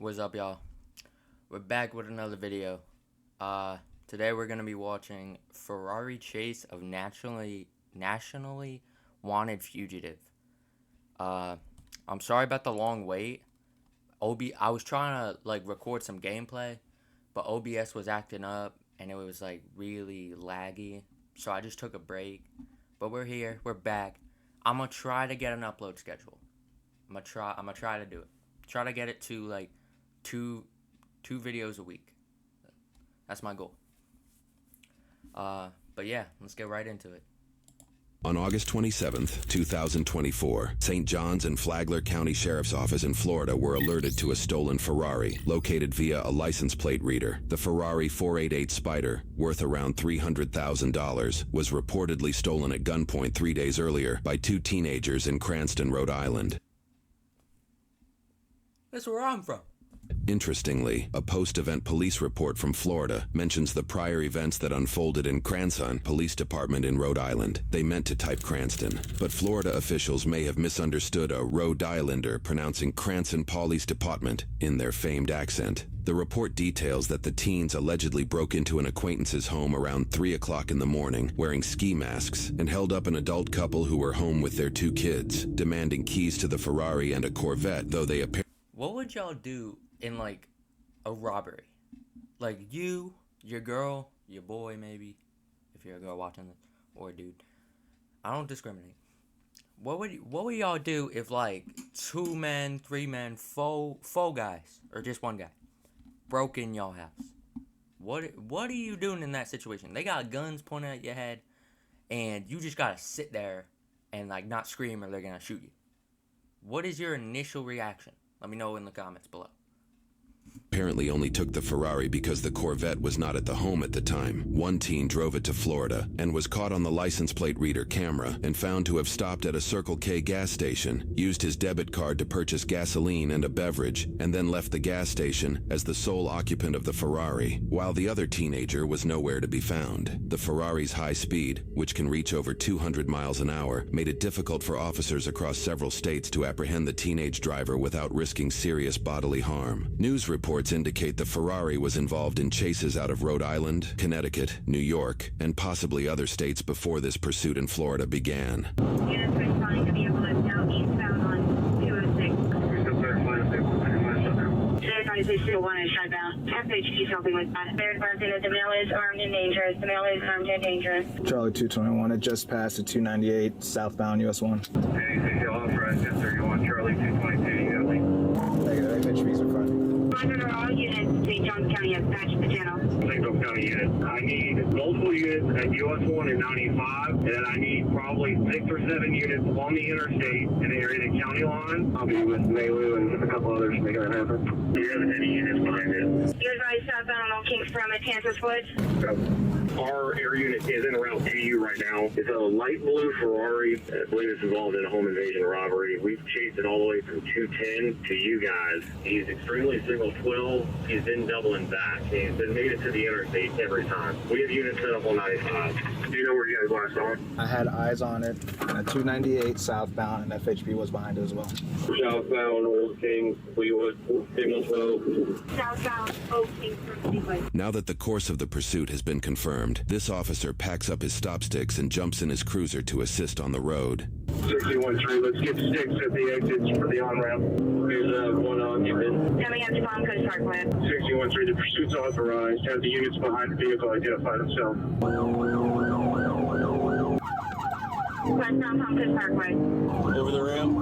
What's up, y'all? We're back with another video. Today we're gonna be watching Ferrari chase of nationally wanted fugitive. I'm sorry about the long wait. I was trying to record some gameplay, but OBS was acting up and it was really laggy. So I just took a break. But we're here. We're back. I'm gonna try to get an upload schedule. I'm gonna try to do it. Try to get it to two videos a week. That's my goal. But yeah, let's get right into it. On August 27th, 2024, St. Johns and Flagler County Sheriff's Office in Florida were alerted to a stolen Ferrari, located via a license plate reader. The Ferrari 488 Spider, worth around $300,000, was reportedly stolen at gunpoint 3 days earlier by two teenagers in Cranston, Rhode Island. That's where I'm from. Interestingly, a post-event police report from Florida mentions the prior events that unfolded in Cranston Police Department in Rhode Island. They meant to type Cranston, but Florida officials may have misunderstood a Rhode Islander pronouncing Cranston Police Department in their famed accent. The report details that the teens allegedly broke into an acquaintance's home around 3 o'clock in the morning, wearing ski masks, and held up an adult couple who were home with their two kids, demanding keys to the Ferrari and a Corvette, though they apparently... What would y'all do in a robbery? You, your girl, your boy maybe, if you're a girl watching this, or a dude. I don't discriminate. What would y'all do if 2 men, 3 men, four guys, or just one guy, broke in y'all house? What are you doing in that situation? They got guns pointed at your head, and you just gotta sit there and not scream or they're gonna shoot you. What is your initial reaction? Let me know in the comments below. Apparently only took the Ferrari because the Corvette was not at the home at the time. One teen drove it to Florida and was caught on the license plate reader camera and found to have stopped at a Circle K gas station, used his debit card to purchase gasoline and a beverage, and then left the gas station as the sole occupant of the Ferrari, while the other teenager was nowhere to be found. The Ferrari's high speed, which can reach over 200 miles an hour, made it difficult for officers across several states to apprehend the teenage driver without risking serious bodily harm. News reports indicate the Ferrari was involved in chases out of Rhode Island, Connecticut, New York, and possibly other states before this pursuit in Florida began. Units responding to vehicle is now eastbound on 206. We're still clarifying if they want shutdown. Certified is still one is shutdown. FHP helping with that. They're advising that the male is armed and dangerous. The male is armed and dangerous. Charlie 221, it just passed at 298 southbound US 1. Anything authorized, yes, sir. You want Charlie 222, you got me. Negative, FHP's in front. Monitor all units. St. Johns County has patched the channel. St. Johns County unit. I need multiple units at US 1 and 95, and then I need probably 6 or 7 units along the interstate in the area of the county line. I'll be with Malu and a couple others making that happen. Do you have any units behind it? You're advised southbound on Kings from at Kansas Woods. Our air unit is in route to you right now. It's a light blue Ferrari. I believe it's involved in a home invasion robbery. We've chased it all the way from 210 to you guys. He's extremely single twill. He's been doubling back. He's been made it to the interstate every time. We have units set up on 95. Do you know where you guys last saw it? I had eyes on it at 298 southbound, and FHP was behind it as well. Southbound, Old King, Fleetwood, Signal 12. Southbound Oak Kings from Speedway. Now that the course of the pursuit has been confirmed, this officer packs up his stop sticks and jumps in his cruiser to assist on the road. 613, let's get 6 at the exits for the on-ramp. Here's one occupant. Coming up to Palm Parkway. 613, the pursuit's authorized. Have the units behind the vehicle identify themselves. Westbound Palm Parkway. Over the ramp.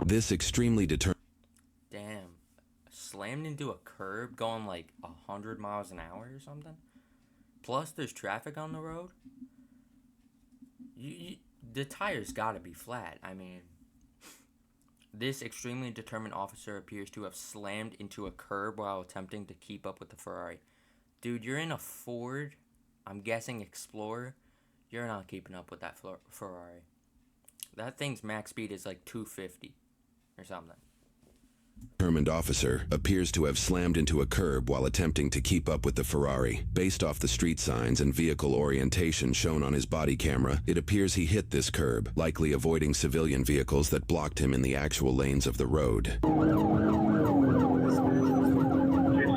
This extremely determined... Damn. Slammed into a curb going 100 miles an hour or something? Plus, there's traffic on the road? The tires gotta be flat. I mean, this extremely determined officer appears to have slammed into a curb while attempting to keep up with the Ferrari. Dude, you're in a Ford, I'm guessing Explorer. You're not keeping up with that Ferrari. That thing's max speed is 250 or something. Determined officer appears to have slammed into a curb while attempting to keep up with the Ferrari. Based off the street signs and vehicle orientation shown on his body camera, it appears he hit this curb, likely avoiding civilian vehicles that blocked him in the actual lanes of the road. Just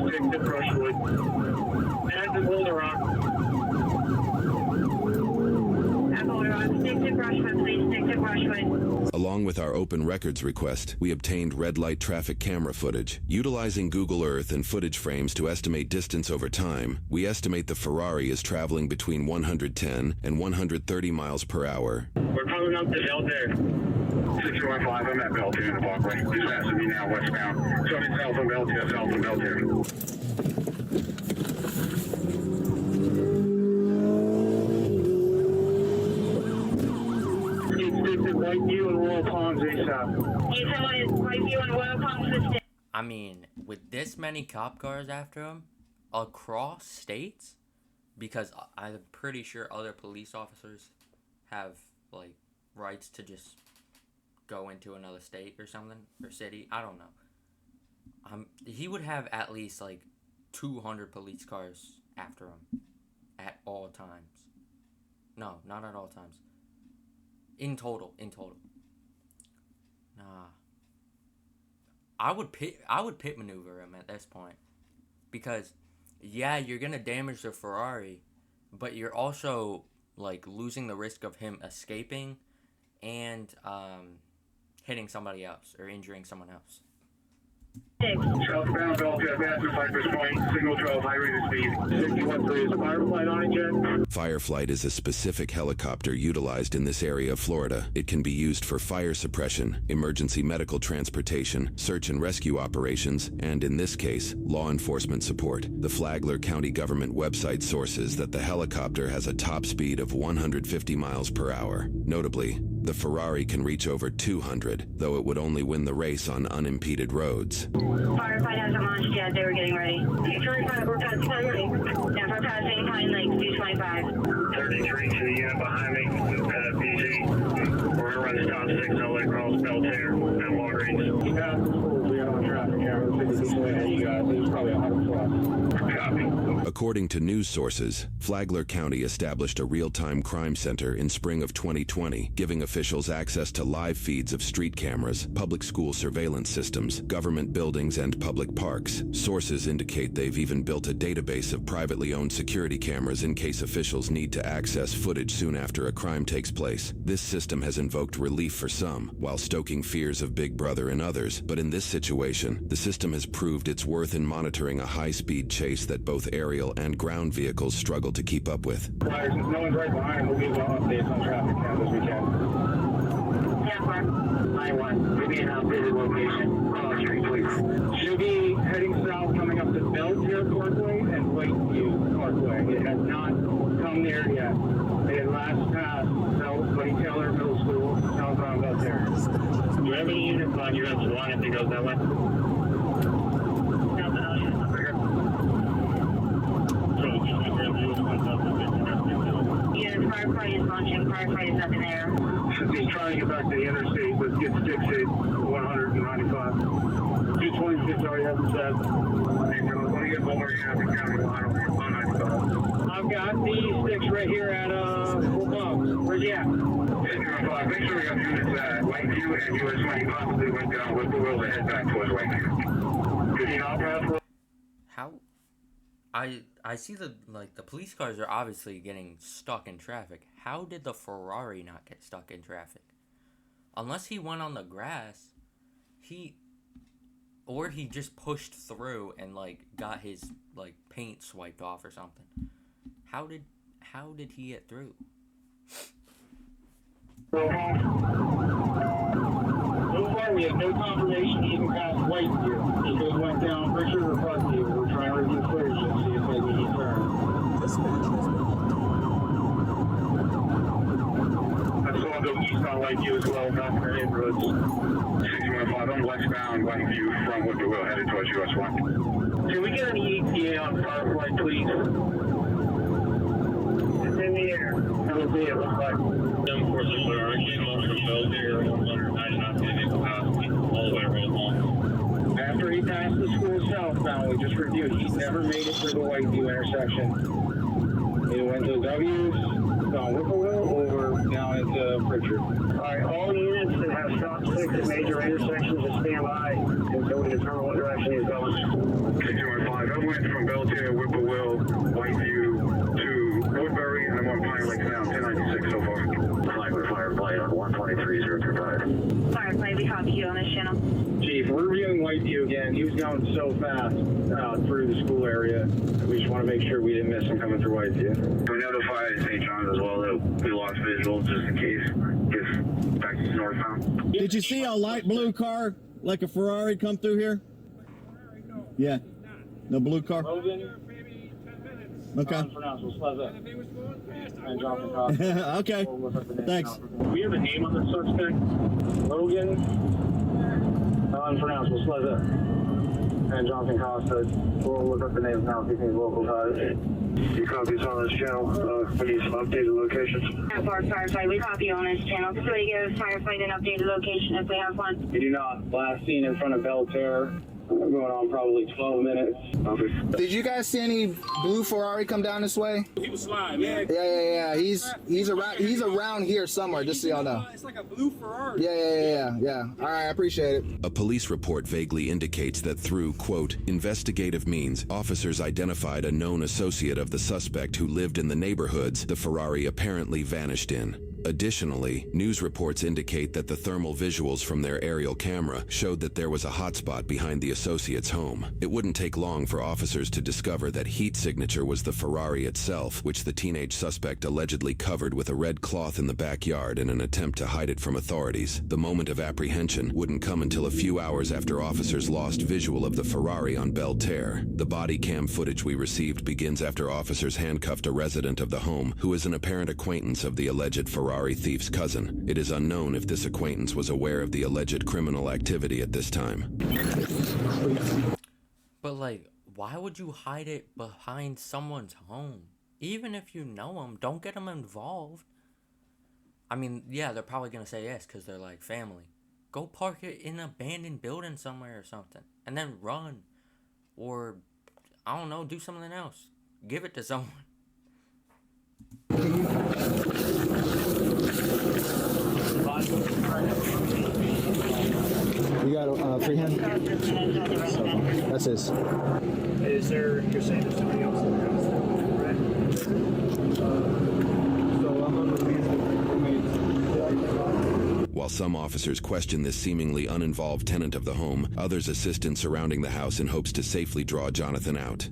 stick to Brushwood. And the Boulder Rock. Boulder Rock, stick to Brushwood, please stick to Brushwood. Along with our open records request, we obtained red light traffic camera footage. Utilizing Google Earth and footage frames to estimate distance over time, we estimate the Ferrari is traveling between 110 and 130 miles per hour. We're coming up to Belter. 615, I'm at Belter in the walkway. Just passing me now, westbound. So I'm south of Belter, south of Belter. Whiteview and Royal Palms ASAP. You said it's Whiteview and Royal Palms System. I mean, with this many cop cars after him across states, because I'm pretty sure other police officers have like rights to just go into another state or something, or city. I don't know. He would have at least like 200 police cars after him at all times. No, not at all times. In total. Nah. I would pit maneuver him at this point. Because yeah, you're gonna damage the Ferrari, but you're also like losing the risk of him escaping and hitting somebody else or injuring someone else. Southbound Belter, advance to Cypress Point, signal 12, high rate of speed. 613 is a Firefly on it yet? Fireflight is a specific helicopter utilized in this area of Florida. It can be used for fire suppression, emergency medical transportation, search and rescue operations, and in this case, law enforcement support. The Flagler County government website sources that the helicopter has a top speed of 150 miles per hour. Notably, the Ferrari can reach over 200, though it would only win the race on unimpeded roads. Firefight hasn't launched yet. They were getting ready. 225, we're passing Pine Lake. Yeah, we're passing Pine Lake, 225. 33 to the unit behind me, PG. We're gonna run stop 6 all the way across Belter at Walgreens. Yeah, we got on traffic camera, 50 feet ahead of you guys. It was probably 100 plus. Copy. According to news sources, Flagler County established a real-time crime center in spring of 2020, giving officials access to live feeds of street cameras, public school surveillance systems, government buildings, and public parks. Sources indicate they've even built a database of privately owned security cameras in case officials need to access footage soon after a crime takes place. This system has invoked relief for some, while stoking fears of Big Brother in others, but in this situation, the system has proved its worth in monitoring a high-speed chase that both aerial and ground vehicles struggle to keep up with. Since no one's right behind, we'll give you updates on traffic count as we can. Yeah, Mark. 9-1, give me an updated location. Cross Street, please. Should be heading south, coming up to Belter Parkway and Whiteview Parkway. It has not come there yet. They had last passed Buddy Taylor Middle School, southbound Belter. Do you have any units on US 1 if it goes that way? Yeah, Firefight is launching. Firefight is up in the air. Since he's trying to get back to the interstate, let's get sticks at 195. 226 already has it set. Hey, Joe, let me get one more traffic county line on 195. I've got the sticks right here at Fort Bob's. Where's he at? 605. Make sure we have units at Whiteview and US 20 possibly went down with the wheels to head back towards Whiteview. 15 off pass. How? I see the police cars are obviously getting stuck in traffic. How did the Ferrari not get stuck in traffic? Unless he went on the grass, he just pushed through and got his paint swiped off or something. How did he get through? So far, we have no confirmation even past Whiteview. He just went down Richard or Parkview. We're trying to review footage and see if maybe he turned. I saw him go east on Whiteview as well, not for neighborhoods. 615 on westbound Whiteview from Whiteville headed towards US 1. Can we get an ETA on Firefly, please? It's in the air. It'll be, it looks like. 746, I came up from Belter, 199 capacity, all the way around home. just review. He never made it through the Whiteview intersection. He went to W's, on Whippoorwill, or down into Pritchard. Alright, all units that have stop sticks at major intersections just stand by until we determine what direction he's going. Okay, 215. I went from Beltair, Whippoorwill, Whiteview to Woodbury, and I'm on Pine Lake now, 1096 so far. Firefly on 123.035. Firefly, we copy you on this channel. Chief, we're reviewing Whiteview again. He was going so fast through the school area. We just want to make sure we didn't miss him coming through Whiteview. We notified St. John's as well that we lost visual just in case gets back to northbound. Did you see a light blue car like a Ferrari come through here? Yeah. No blue car? Logan. Okay. Okay. Thanks. We have a name on the suspect. Logan. Unpronounceable. Sleza. And Jonathan Costa. We'll look up the names now if you think local ties. You copies on this channel. We need some updated locations. Firefly, we copy you on this channel. So we give Firefly an updated location if we have one. We do not. Last seen in front of Belterre. Going on probably 12 minutes. Did you guys see any blue Ferrari come down this way? He was flying, man. Yeah. He's around here somewhere, just so y'all know. It's like a blue Ferrari. Yeah. All right, I appreciate it. A police report vaguely indicates that through, quote, investigative means, officers identified a known associate of the suspect who lived in the neighborhoods the Ferrari apparently vanished in. Additionally, news reports indicate that the thermal visuals from their aerial camera showed that there was a hotspot behind the associate's home. It wouldn't take long for officers to discover that heat signature was the Ferrari itself, which the teenage suspect allegedly covered with a red cloth in the backyard in an attempt to hide it from authorities. The moment of apprehension wouldn't come until a few hours after officers lost visual of the Ferrari on Belterre. The body cam footage we received begins after officers handcuffed a resident of the home who is an apparent acquaintance of the alleged Ferrari thief's cousin. It is unknown if this acquaintance was aware of the alleged criminal activity at this time. But like, why would you hide it behind someone's home? Even if you know them, don't get them involved. I mean, yeah, they're probably gonna say yes because they're like family. Go park it in an abandoned building somewhere or something, and then run, or I don't know, do something else. Give it to someone. You got free hand? That's his. Is there, you're saying there's somebody else in the house now, right? So I'm going to be While some officers question this seemingly uninvolved tenant of the home, others assist in surrounding the house in hopes to safely draw Jonathan out.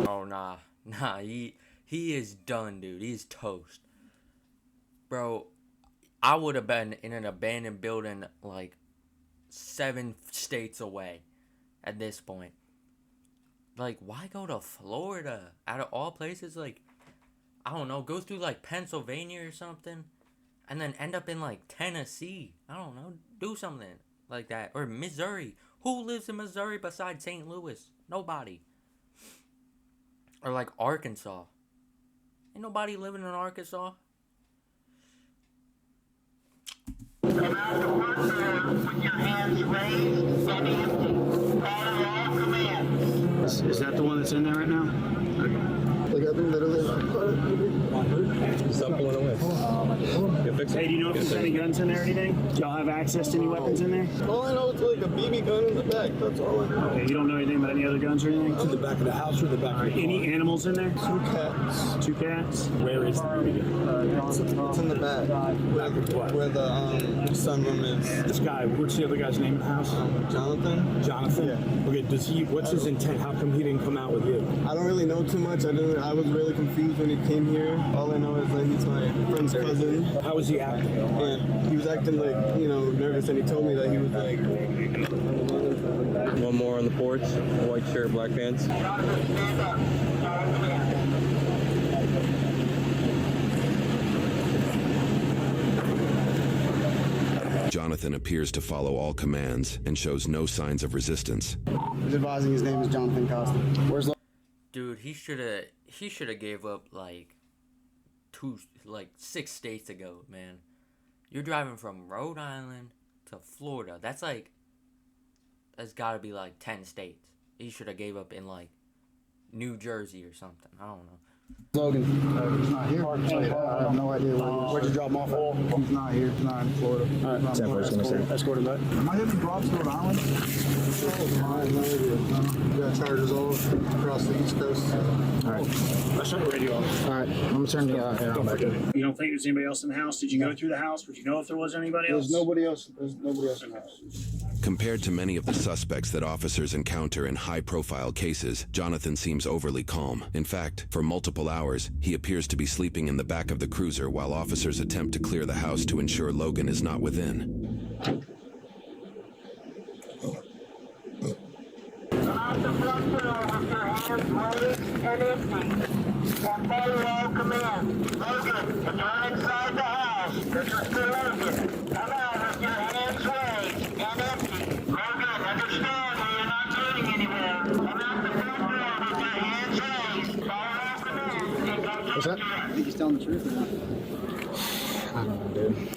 Oh nah, he is done, dude. He's toast. Bro, I would have been in an abandoned building like 7 states away at this point. Like, why go to Florida? Out of all places, like, I don't know, go through like Pennsylvania or something, and then end up in like Tennessee. I don't know, do something like that. Or Missouri. Who lives in Missouri besides St. Louis? Nobody. Or like Arkansas. Ain't nobody living in Arkansas. Come out to work with your hands raised and empty. Follow all commands. Is that the one that's in there right now? Like, I've been literally. Stop going away. Hey, do you know if there's any guns in there or anything? Do y'all have access to any weapons in there? All I know is like a BB gun in the back. That's all I know. Okay, you don't know anything about any other guns or anything? To the back of the house or the back of the Any animals in there? 2 cats. 2 cats? Where is It's in the back. Where the sunroom is. this guy? What's the other guy's name in the house? Jonathan? Jonathan? Yeah. Okay, what's his intent? How come he didn't come out with you? I don't really know too much. I was really confused when he came here. All I know is that he's my friend's cousin. How was he acting? And he was acting like, nervous, and he told me that he was like... One more on the porch, white shirt, black pants. Jonathan, stand up. Come in. Jonathan appears to follow all commands and shows no signs of resistance. He's advising his name is Jonathan Costa. Where's... Dude, he should have gave up like 6 states ago, man. You're driving from Rhode Island to Florida. That's like That's gotta be like 10 states. He should have gave up in like New Jersey or something. I don't know. Logan, he's not here. I have no idea where he is. Where'd you drop him off at? He's not here. He's not in Florida. All right, 10 first, gonna say. Escort him back. Am I hitting Broad Rhode Island? I have no idea. We got charges all across the East Coast. All right. Let's turn the radio off. All right, I'm gonna turn the back in. You don't think there's anybody else in the house? Did you go through the house? Would you know if there was anybody else? There's nobody else. There's nobody else in the house. Compared to many of the suspects that officers encounter in high-profile cases, Jonathan seems overly calm. In fact, for multiple hours, he appears to be sleeping in the back of the cruiser while officers attempt to clear the house to ensure Logan is not within. Come out the front door with your hands raised and empty. And follow all commands. Logan, if you're inside the house, this is for Logan. Come out with your hands raised and empty. Logan, understand that you're not getting anywhere. Come out the front door with your hands raised. Follow all commands and go to What's that? I think he's telling the truth or not. I don't know, dude.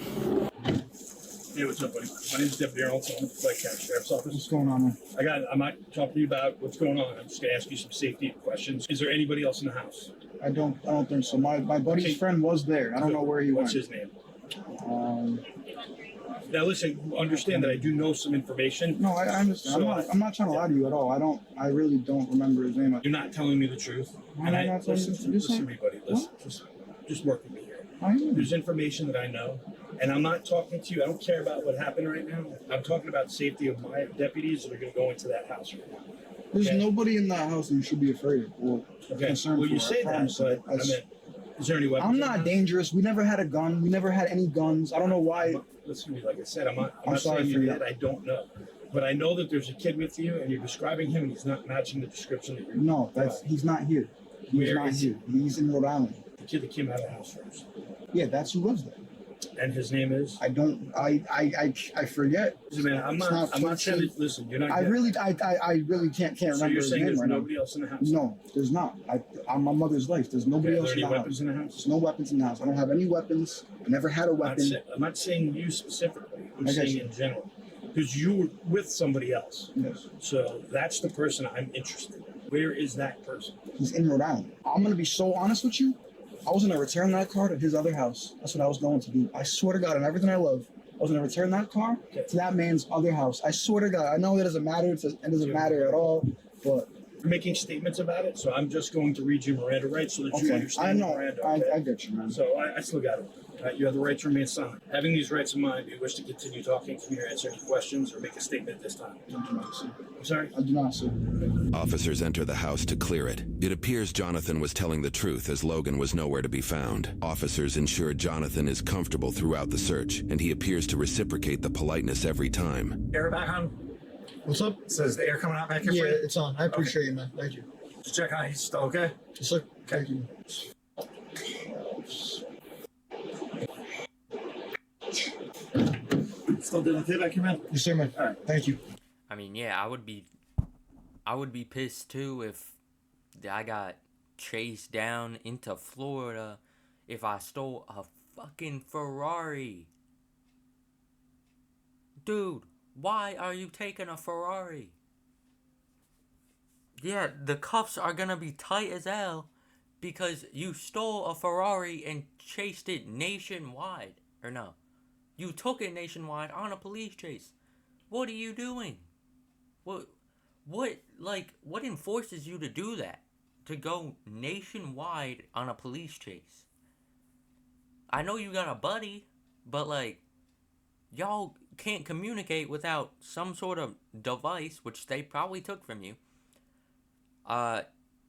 Hey, what's up, buddy? My name's Deputy Arnold, I'm with the Lake County Sheriff's Office. What's going on, man? I might talk to you about what's going on. I'm just gonna ask you some safety questions. Is there anybody else in the house? I don't think so. My buddy's Okay. friend was there. I don't know where he What's went. his name? Um, Now listen, understand that I do know some information. no, I understand. So- I'm not trying to lie to you at all. I really don't remember his name. You're not telling me the truth. Why And am I not telling you the truth? listen to me, buddy. Listen, just work with me here. I am. There's information that I know, and I'm not talking to you. I don't care about what happened right now. I'm talking about safety of my deputies that are going to go into that house right now. There's Okay. nobody in that house that you should be afraid of or Okay. concerned Well, you for. say I that, promise but you. I mean, is there any weapons? I'm in the not house? dangerous. We never had a gun. We never had any guns. I don't know why. Listen to me, like I said, I'm I'm not sorry saying for you you. did. I don't know, but I know that there's a kid with you, and you're describing him, and he's not matching the description that you're. No, he's not here. He's Where not is here. He's in Rhode Island. The kid that came out of the house first, Yeah, that's who lives there. and his name is. I don't. I forget. Listen, man, I'm It's not not saying. Quincy. Listen, you're not. I getting- really can't So remember you're his saying name there's right now. nobody else in the house? No, there's not. I'm my mother's life. There's nobody Okay, are else there in any the weapons house. in the house? There's no weapons in the house. I don't have any weapons. I never had a weapon. I'm not saying you specifically. I'm I got saying you. in general, because you were with somebody else. Yes. So that's the person I'm interested in. Where is that person? He's in Rhode Island. I'm gonna be so honest with you. I was gonna return that car to his other house. That's what I was going to do. I swear to God, and everything I love, I was gonna return that car to that man's other house. I swear to God. I know it doesn't matter. It doesn't matter at all. But You're making statements about it, so I'm just going to read you Miranda rights so that you okay, understand I know. Miranda. I Okay? get you, man. So I still got it. You have the right to remain silent. Having these rights in mind, do you wish to continue talking to me or answer any questions or make a statement at this time? I do not, sir. I'm sorry? I do not, sir. Officers enter the house to clear it. It appears Jonathan was telling the truth as Logan was nowhere to be found. Officers ensure Jonathan is comfortable throughout the search, and he appears to reciprocate the politeness every time. Air back on. What's up? Says the air coming out back here Yeah, for you? it's on. I appreciate you, man. Thank you. Just check on it. He's still okay? Yes, sir. Thank you. Still doing okay back here, man? Yes, sir, man. All right. Thank you. I mean, yeah, I would be pissed too if I got chased down into Florida if I stole a fucking Ferrari. Dude, why are you taking a Ferrari? Yeah, the cuffs are gonna be tight as hell because you stole a Ferrari and chased it nationwide. Or no, you took it nationwide on a police chase. What are you doing? What enforces you to do that? To go nationwide on a police chase? I know you got a buddy, but like, y'all can't communicate without some sort of device, which they probably took from you.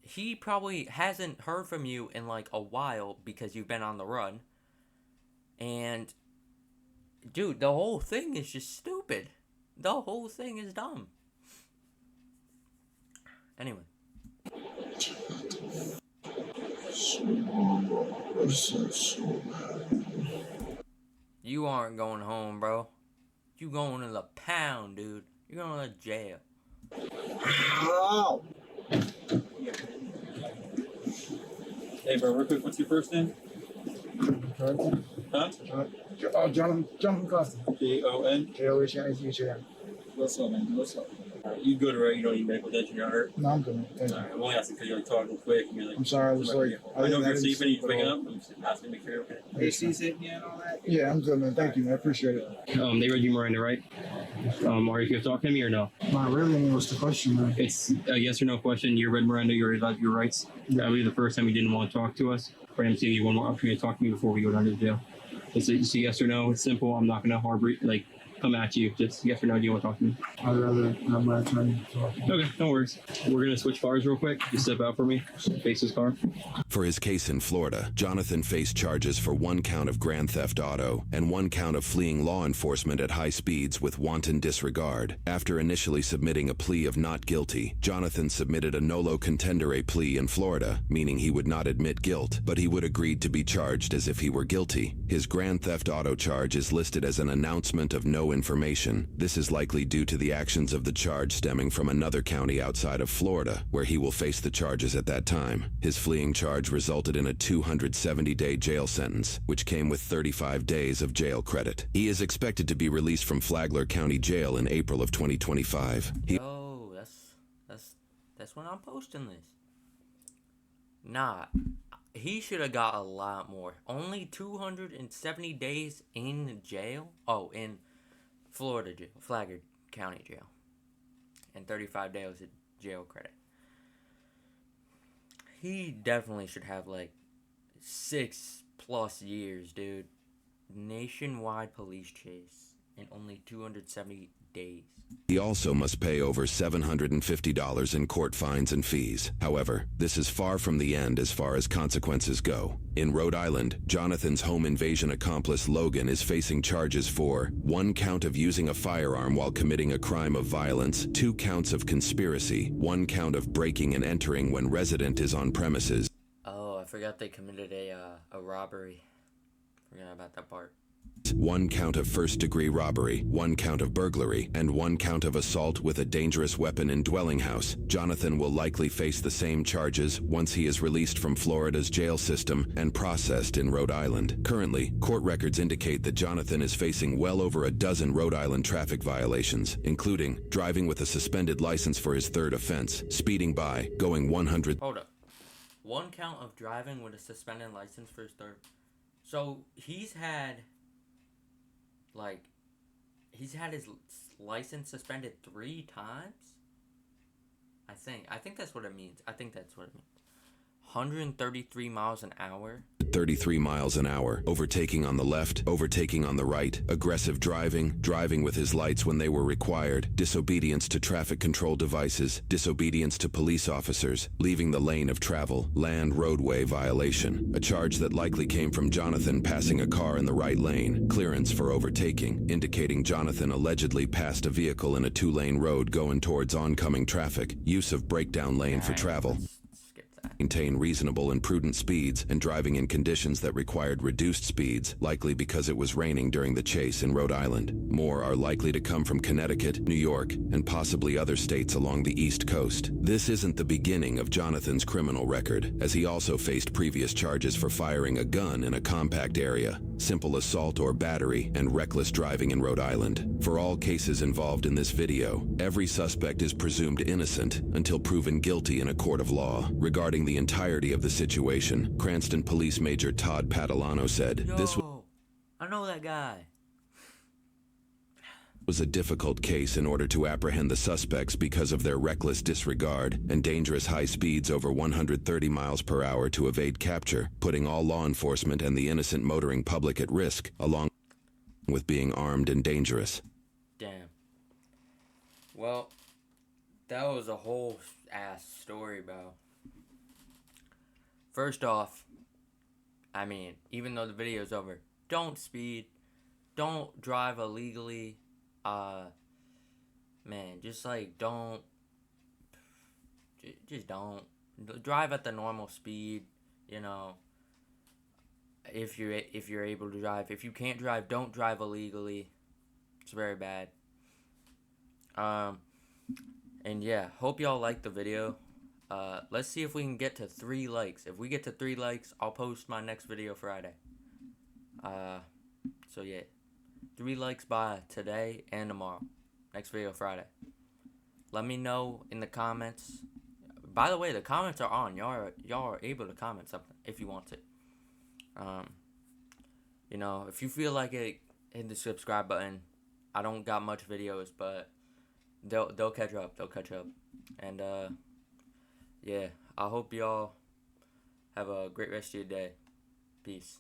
He probably hasn't heard from you in like a while because you've been on the run. And, dude, the whole thing is just stupid. The whole thing is dumb. Anyway. You aren't going home, bro. You going to the pound, dude. You're going to jail. Ow! Hey, bro, real quick, what's your first name? Huh? Jonathan Costa. Jon. J-O-H-N-A-T-H-A-N. What's up, man? What's up? You good, right? You don't need medical attention. You're not hurt. No, I'm good. Thank you. Alright, I'm only asking because you're like talking quick. And you're like, I'm sorry. I was like, I know you're didn't sleeping. sleep You're waking at all. up. I'm just asking to make sure you're okay. Are you seasick yet and all that? Yeah, I'm good, man. Thank you, man. I appreciate it. They read you Miranda, right? Are you here talking to me or no? Not really. I mean, what's the question, man? It's a yes or no question. You read Miranda. You realize your rights. I believe the first time you didn't want to talk to us. For him to give you one more opportunity to talk to me before we go down to jail. It's a yes or no. It's simple. I'm not gonna harbor come at you. Just yes or no. Do you want to talk to me? I'd rather have my attorney talk. Okay, no worries. We're gonna switch cars real quick. Just step out for me. Face this car. For his case in Florida, Jonathan faced charges for 1 count of grand theft auto and 1 count of fleeing law enforcement at high speeds with wanton disregard. After initially submitting a plea of not guilty, Jonathan submitted a nolo contendere plea in Florida, meaning he would not admit guilt, but he would agree to be charged as if he were guilty. His grand theft auto charge is listed as an announcement of no information. This is likely due to the actions of the charge stemming from another county outside of Florida, where he will face the charges at that time. His fleeing charge resulted in a 270-day jail sentence, which came with 35 days of jail credit. He is expected to be released from Flagler County Jail in April of 2025. Yo, that's when I'm posting this. Nah, he should have got a lot more. Only 270 days in jail? Oh, in Florida jail, Flagler County Jail. And 35 days of jail credit. He definitely should have like 6+ years, dude. Nationwide police chase in only 270 days. He also must pay over $750 in court fines and fees. However, this is far from the end as far as consequences go. In Rhode Island, Jonathan's home invasion accomplice Logan is facing charges for 1 count of using a firearm while committing a crime of violence, 2 counts of conspiracy, 1 count of breaking and entering when resident is on premises. Oh, I forgot they committed a robbery. Forgot about that part. 1 count of first-degree robbery, 1 count of burglary, and 1 count of assault with a dangerous weapon in dwelling house. Jonathan will likely face the same charges once he is released from Florida's jail system and processed in Rhode Island. Currently, court records indicate that Jonathan is facing well over a dozen Rhode Island traffic violations, including driving with a suspended license for his 3rd offense, speeding by, going 100... Hold up. 1 count of driving with a suspended license for his 3rd. So, he's had his license suspended 3 times? I think that's what it means. 133 miles an hour. 33 miles an hour, overtaking on the left, overtaking on the right, aggressive driving, driving with his lights when they were required, disobedience to traffic control devices, disobedience to police officers, leaving the lane of travel, land roadway violation, a charge that likely came from Jonathan passing a car in the right lane, clearance for overtaking, indicating Jonathan allegedly passed a vehicle in a 2-lane road going towards oncoming traffic, use of breakdown lane for travel. Maintain reasonable and prudent speeds and driving in conditions that required reduced speeds, likely because it was raining during the chase in Rhode Island. More are likely to come from Connecticut, New York, and possibly other states along the East Coast. This isn't the beginning of Jonathan's criminal record, as he also faced previous charges for firing a gun in a compact area, simple assault or battery, and reckless driving in Rhode Island. For all cases involved in this video, every suspect is presumed innocent until proven guilty in a court of law. Regarding the entirety of the situation, Cranston Police Major Todd Padalano said, "This I know that guy. was a difficult case in order to apprehend the suspects because of their reckless disregard and dangerous high speeds over 130 miles per hour to evade capture, putting all law enforcement and the innocent motoring public at risk, along with being armed and dangerous." Damn. Well, that was a whole ass story, bro. First off, I mean, even though the video's over, don't speed. Don't drive illegally. Man, just don't. Just don't. Drive at the normal speed, you know. If you're able to drive. If you can't drive, don't drive illegally. It's very bad. And yeah, hope y'all liked the video. Let's see if we can get to 3 likes. If we get to 3 likes, I'll post my next video Friday. So yeah, 3 likes by today and tomorrow. Next video Friday. let me know in the comments. By the way, the comments are on. Y'all are able to comment something if you want to. You know, if you feel like it, hit the subscribe button. I don't got much videos, but they'll catch up. They'll catch up. And yeah, I hope y'all have a great rest of your day. Peace.